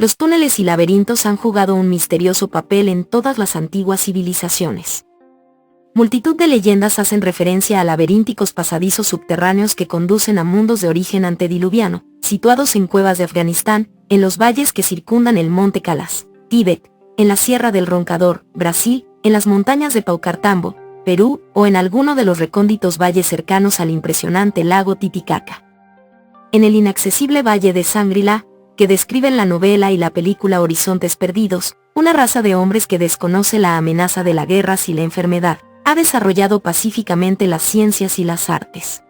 los túneles y laberintos han jugado un misterioso papel en todas las antiguas civilizaciones. Multitud de leyendas hacen referencia a laberínticos pasadizos subterráneos que conducen a mundos de origen antediluviano, situados en cuevas de Afganistán, en los valles que circundan el monte Calas, Tíbet, en la Sierra del Roncador, Brasil, en las montañas de Paucartambo, Perú, o en alguno de los recónditos valles cercanos al impresionante lago Titicaca. En el inaccesible valle de Shangri-La, que describen la novela y la película Horizontes Perdidos, una raza de hombres que desconoce la amenaza de la guerra y la enfermedad, ha desarrollado pacíficamente las ciencias y las artes.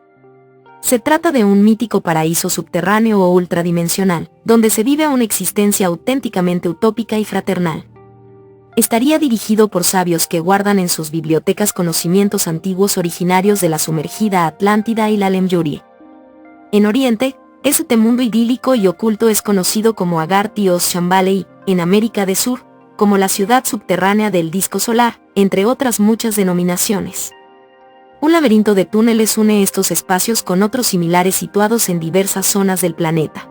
Se trata de un mítico paraíso subterráneo o ultradimensional, donde se vive una existencia auténticamente utópica y fraternal. Estaría dirigido por sabios que guardan en sus bibliotecas conocimientos antiguos originarios de la sumergida Atlántida y la Lemuria. En Oriente, este mundo idílico y oculto es conocido como Agartha o Shambhala, en América del Sur, como la ciudad subterránea del disco solar, entre otras muchas denominaciones. Un laberinto de túneles une estos espacios con otros similares situados en diversas zonas del planeta.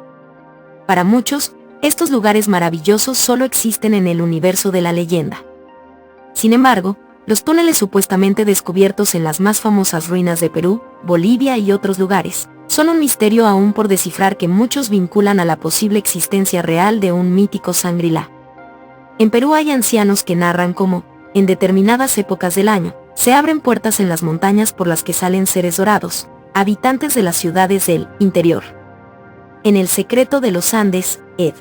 Para muchos, estos lugares maravillosos solo existen en el universo de la leyenda. Sin embargo, los túneles supuestamente descubiertos en las más famosas ruinas de Perú, Bolivia y otros lugares, son un misterio aún por descifrar que muchos vinculan a la posible existencia real de un mítico Shangri-La. En Perú hay ancianos que narran cómo, en determinadas épocas del año, se abren puertas en las montañas por las que salen seres dorados, habitantes de las ciudades del interior. En El secreto de los Andes, Ed.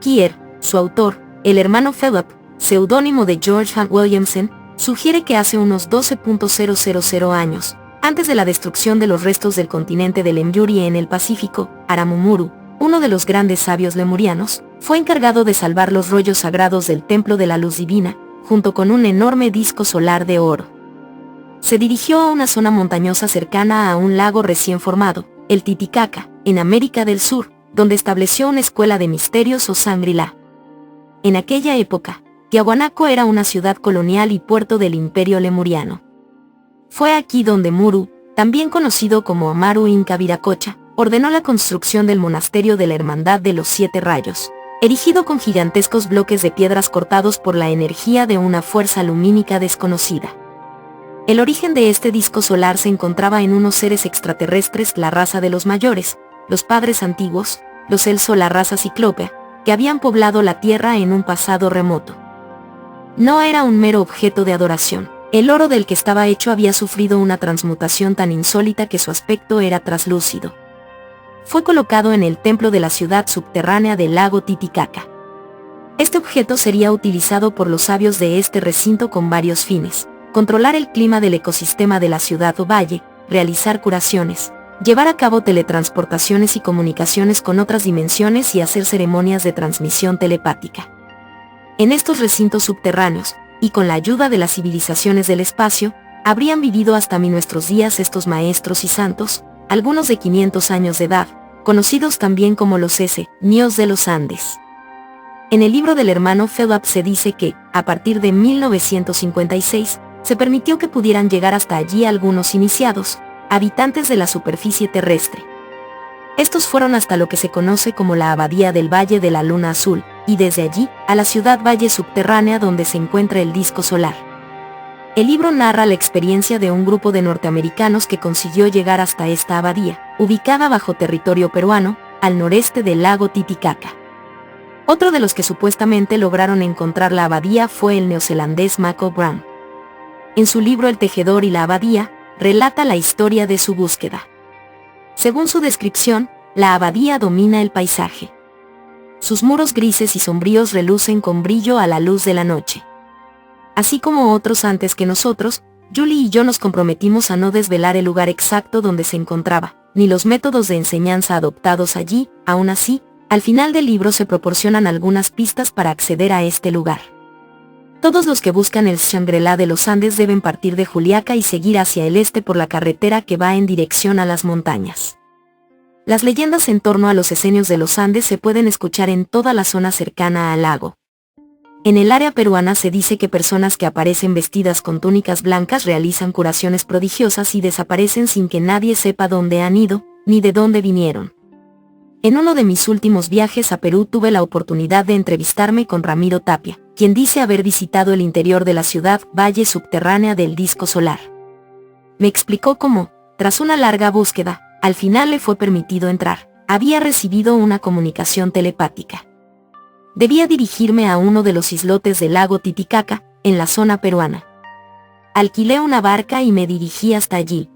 Kier, su autor, el hermano Philip, seudónimo de George Hunt Williamson, sugiere que hace unos 12.000 años, antes de la destrucción de los restos del continente de Lemuria en el Pacífico, Aramumuru, uno de los grandes sabios lemurianos, fue encargado de salvar los rollos sagrados del Templo de la Luz Divina, junto con un enorme disco solar de oro. Se dirigió a una zona montañosa cercana a un lago recién formado, el Titicaca, en América del Sur, donde estableció una escuela de misterios o Shangri-La. En aquella época, Tiahuanaco era una ciudad colonial y puerto del Imperio Lemuriano. Fue aquí donde Muru, también conocido como Amaru Inca Viracocha, ordenó la construcción del monasterio de la Hermandad de los Siete Rayos, erigido con gigantescos bloques de piedras cortados por la energía de una fuerza lumínica desconocida. El origen de este disco solar se encontraba en unos seres extraterrestres, la raza de los mayores, los padres antiguos, los Celso, la raza ciclópea, que habían poblado la Tierra en un pasado remoto. No era un mero objeto de adoración. El oro del que estaba hecho había sufrido una transmutación tan insólita que su aspecto era traslúcido. Fue colocado en el templo de la ciudad subterránea del lago Titicaca. Este objeto sería utilizado por los sabios de este recinto con varios fines: controlar el clima del ecosistema de la ciudad o valle, realizar curaciones, llevar a cabo teletransportaciones y comunicaciones con otras dimensiones y hacer ceremonias de transmisión telepática. En estos recintos subterráneos, y con la ayuda de las civilizaciones del espacio, habrían vivido hasta nuestros días estos maestros y santos, algunos de 500 años de edad, conocidos también como los niños de los Andes. En el libro del hermano Philip se dice que, a partir de 1956, se permitió que pudieran llegar hasta allí algunos iniciados, habitantes de la superficie terrestre. Estos fueron hasta lo que se conoce como la Abadía del Valle de la Luna Azul, y desde allí, a la ciudad valle subterránea donde se encuentra el disco solar. El libro narra la experiencia de un grupo de norteamericanos que consiguió llegar hasta esta abadía, ubicada bajo territorio peruano, al noreste del lago Titicaca. Otro de los que supuestamente lograron encontrar la abadía fue el neozelandés Mako Brown. En su libro El tejedor y la abadía, relata la historia de su búsqueda. Según su descripción, la abadía domina el paisaje. Sus muros grises y sombríos relucen con brillo a la luz de la noche. Así como otros antes que nosotros, Julie y yo nos comprometimos a no desvelar el lugar exacto donde se encontraba, ni los métodos de enseñanza adoptados allí. Aún así, al final del libro se proporcionan algunas pistas para acceder a este lugar. Todos los que buscan el Shangri-La de los Andes deben partir de Juliaca y seguir hacia el este por la carretera que va en dirección a las montañas. Las leyendas en torno a los esenios de los Andes se pueden escuchar en toda la zona cercana al lago. En el área peruana se dice que personas que aparecen vestidas con túnicas blancas realizan curaciones prodigiosas y desaparecen sin que nadie sepa dónde han ido, ni de dónde vinieron. En uno de mis últimos viajes a Perú tuve la oportunidad de entrevistarme con Ramiro Tapia, quien dice haber visitado el interior de la ciudad valle subterránea del disco solar. Me explicó cómo, tras una larga búsqueda, al final le fue permitido entrar. Había recibido una comunicación telepática. Debía dirigirme a uno de los islotes del lago Titicaca, en la zona peruana. Alquilé una barca y me dirigí hasta allí.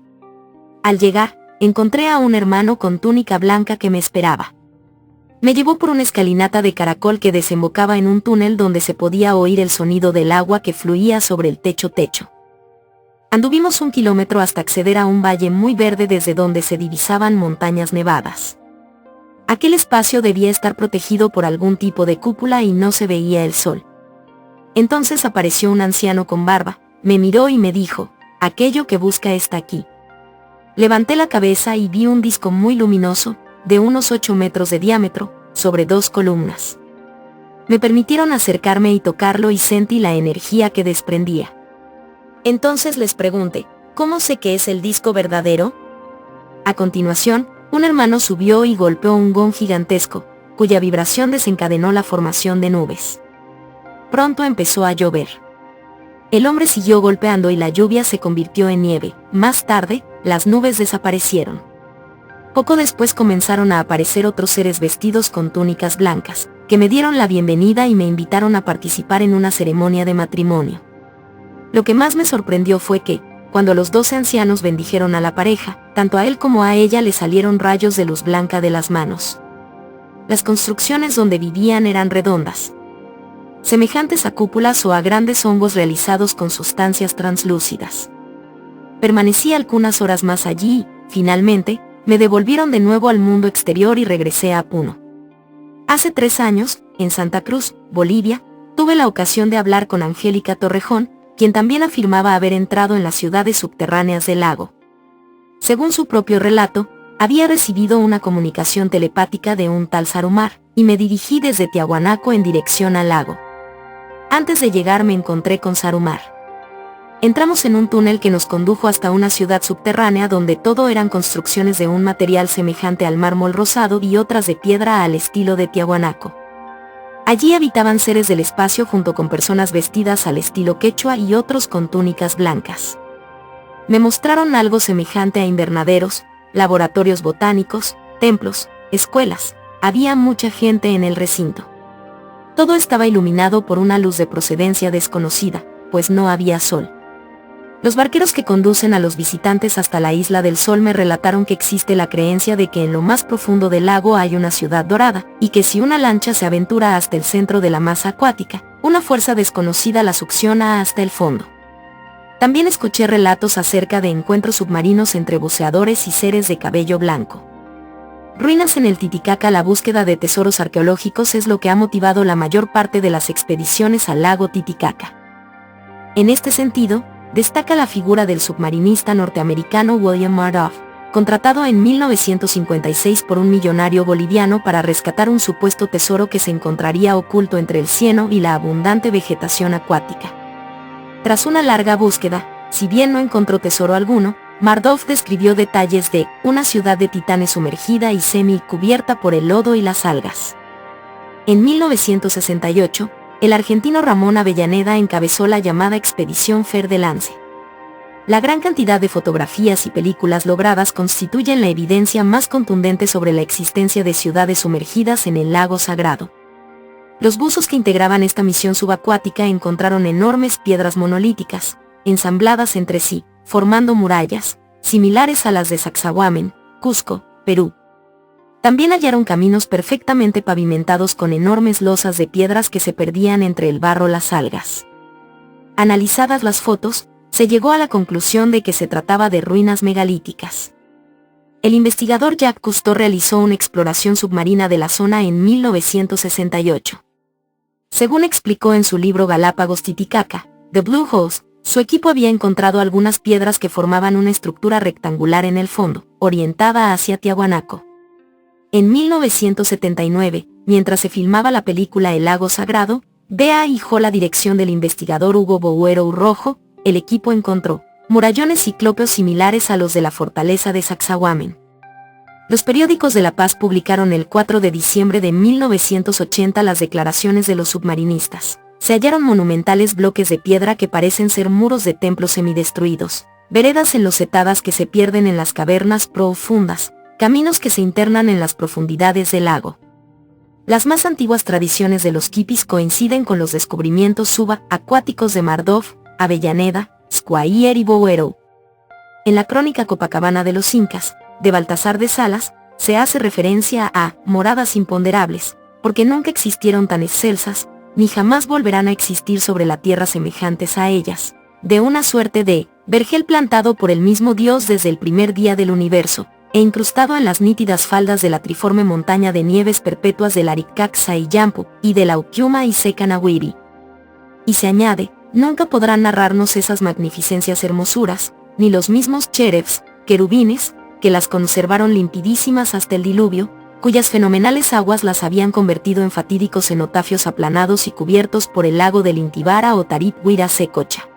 Al llegar, encontré a un hermano con túnica blanca que me esperaba. Me llevó por una escalinata de caracol que desembocaba en un túnel donde se podía oír el sonido del agua que fluía sobre el techo. Anduvimos 1 kilómetro hasta acceder a un valle muy verde desde donde se divisaban montañas nevadas. Aquel espacio debía estar protegido por algún tipo de cúpula y no se veía el sol. Entonces apareció un anciano con barba, me miró y me dijo, aquello que busca está aquí. Levanté la cabeza y vi un disco muy luminoso, de unos 8 metros de diámetro, sobre 2 columnas. Me permitieron acercarme y tocarlo y sentí la energía que desprendía. Entonces les pregunté, ¿cómo sé que es el disco verdadero? A continuación, un hermano subió y golpeó un gong gigantesco, cuya vibración desencadenó la formación de nubes. Pronto empezó a llover. El hombre siguió golpeando y la lluvia se convirtió en nieve. Más tarde, las nubes desaparecieron. Poco después comenzaron a aparecer otros seres vestidos con túnicas blancas, que me dieron la bienvenida y me invitaron a participar en una ceremonia de matrimonio. Lo que más me sorprendió fue que, cuando los 12 ancianos bendijeron a la pareja, tanto a él como a ella le salieron rayos de luz blanca de las manos. Las construcciones donde vivían eran redondas, semejantes a cúpulas o a grandes hongos realizados con sustancias translúcidas. Permanecí algunas horas más allí y, finalmente, me devolvieron de nuevo al mundo exterior y regresé a Puno. Hace 3 años, en Santa Cruz, Bolivia, tuve la ocasión de hablar con Angélica Torrejón, quien también afirmaba haber entrado en las ciudades subterráneas del lago. Según su propio relato, había recibido una comunicación telepática de un tal Sarumar, y me dirigí desde Tiahuanaco en dirección al lago. Antes de llegar me encontré con Sarumar. Entramos en un túnel que nos condujo hasta una ciudad subterránea donde todo eran construcciones de un material semejante al mármol rosado y otras de piedra al estilo de Tiahuanaco. Allí habitaban seres del espacio junto con personas vestidas al estilo quechua y otros con túnicas blancas. Me mostraron algo semejante a invernaderos, laboratorios botánicos, templos, escuelas. Había mucha gente en el recinto. Todo estaba iluminado por una luz de procedencia desconocida, pues no había sol. Los barqueros que conducen a los visitantes hasta la Isla del Sol me relataron que existe la creencia de que en lo más profundo del lago hay una ciudad dorada, y que si una lancha se aventura hasta el centro de la masa acuática, una fuerza desconocida la succiona hasta el fondo. También escuché relatos acerca de encuentros submarinos entre buceadores y seres de cabello blanco. Ruinas en el Titicaca. La búsqueda de tesoros arqueológicos es lo que ha motivado la mayor parte de las expediciones al lago Titicaca. En este sentido, destaca la figura del submarinista norteamericano William Mardoff, contratado en 1956 por un millonario boliviano para rescatar un supuesto tesoro que se encontraría oculto entre el cieno y la abundante vegetación acuática. Tras una larga búsqueda, si bien no encontró tesoro alguno, Mardoff describió detalles de una ciudad de titanes sumergida y semi-cubierta por el lodo y las algas. En 1968, el argentino Ramón Avellaneda encabezó la llamada Expedición Fer de Lance. La gran cantidad de fotografías y películas logradas constituyen la evidencia más contundente sobre la existencia de ciudades sumergidas en el lago Sagrado. Los buzos que integraban esta misión subacuática encontraron enormes piedras monolíticas, ensambladas entre sí, formando murallas, similares a las de Sacsayhuamán, Cusco, Perú. También hallaron caminos perfectamente pavimentados con enormes losas de piedras que se perdían entre el barro y las algas. Analizadas las fotos, se llegó a la conclusión de que se trataba de ruinas megalíticas. El investigador Jacques Cousteau realizó una exploración submarina de la zona en 1968. Según explicó en su libro Galápagos Titicaca, The Blue House, su equipo había encontrado algunas piedras que formaban una estructura rectangular en el fondo, orientada hacia Tiahuanaco. En 1979, mientras se filmaba la película El Lago Sagrado, bajo la dirección del investigador Hugo Bouero Urrojo, el equipo encontró murallones ciclópeos similares a los de la fortaleza de Sacsayhuamán. Los periódicos de La Paz publicaron el 4 de diciembre de 1980 las declaraciones de los submarinistas. Se hallaron monumentales bloques de piedra que parecen ser muros de templos semidestruidos, veredas enlosetadas que se pierden en las cavernas profundas, caminos que se internan en las profundidades del lago. Las más antiguas tradiciones de los quipis coinciden con los descubrimientos subacuáticos de Mardov, Avellaneda, Squahier y Boero. En la crónica Copacabana de los Incas, de Baltasar de Salas, se hace referencia a moradas imponderables, porque nunca existieron tan excelsas, ni jamás volverán a existir sobre la tierra semejantes a ellas, de una suerte de vergel plantado por el mismo Dios desde el primer día del universo, e incrustado en las nítidas faldas de la triforme montaña de nieves perpetuas del Aricaxa y Yampu, y de la Ukiuma y Secanawiri. Y se añade, nunca podrán narrarnos esas magnificencias hermosuras, ni los mismos cherefs, querubines, que las conservaron limpidísimas hasta el diluvio, cuyas fenomenales aguas las habían convertido en fatídicos cenotafios aplanados y cubiertos por el lago del Intibara o Tarip Huira Secocha.